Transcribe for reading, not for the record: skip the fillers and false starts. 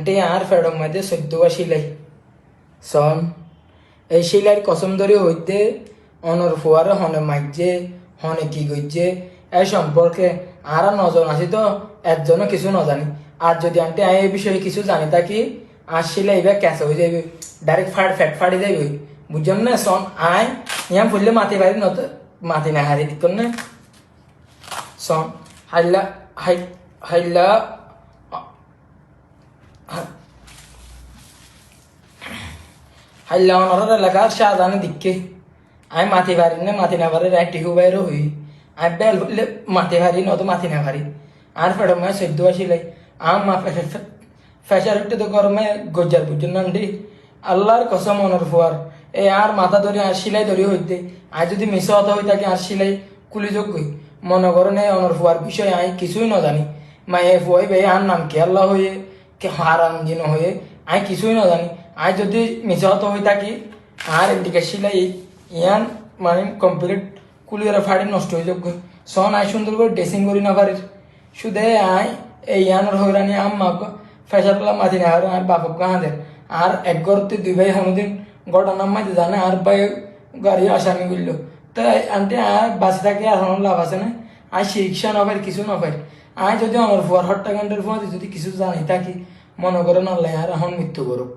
Aunty আর ফেডম মধ্যে 14 সিলাই সন এই সিলাইয়ের কসম ধরে হইতে অনর ফুয়ারে হনে মাইজে হনে কি গইছে এই সম্পর্কে আর নজন আছি তো একজনও কিছু নজানি। আর যদি আন্টি আমি এই বিষয়ে কিছু জানি থাকি আর সিলাই এবার ক্যাসে হয়ে যাবে, ডাইরেক্ট ফ্যাট ফাড়ি যাইবে, বুঝছেন না সন। আয় ইয়াম ফুললে মাটি বাড়ি নত মাটি না হারি দিত না সন। হাইলা হাইলা হাইলা অনর এলাকার সাজানি দিকে আমি মাটি ভারি না মাটি না ভারি রাইটি হুবাইরও হই আমি বেল হলে মাটি ভারি নত মাটি না ভারি আর ফেডম মানে 14 সিলাই আম মা ফ্যাশার উঠতে তো গরমে গজ্জার বুঝছেন না আন্টি আল্লাহর কসম অনর ফুয়ার এই আর মাথা ধরে আর সিলাই ধরে হইতে আর যদি মিশা হতা হই থাকে আর সিলাই কুলি যোগ্যই মনে করেন এই অনর ফুয়ার বিষয়ে আমি কিছুই না জানি। মায়ে ফুয়াই ভাই আর নাম কি আল্লাহ হয়ে কে হারাম জিন হয়ে আমি কিছুই না জানি। আমি যদি মিশা হতা হই থাকি আর এদিকে সিলাই ইয়ান মানে কমপ্লিট কুলিয়ারা ফাড়ি নষ্ট হয়ে যোগ্য সন আই সুন্দর করে ড্রেসিং করি না পারিস শুধু আই এই ইয়ানোর হইরানি আম মা ফ্যাশার পেলাম মাতি না আর বাপক কাহাদের আর এক গরতে 2 ভাই হনুদিন গড়া নাম মাইতে জানে আর ভাই গাড়ি আসামি করলো তাই আনতে আর বাসে থাকে আর হন লাভ আছে না। আই শিক্ষা নপাই কিছু নপাই আই যদি আমার ফুয়ার হট্টাকাণ্ডের ফুয়া যদি কিছু জানি থাকি মনে করেন আল্লাহ আর এখন মৃত্যু করুক।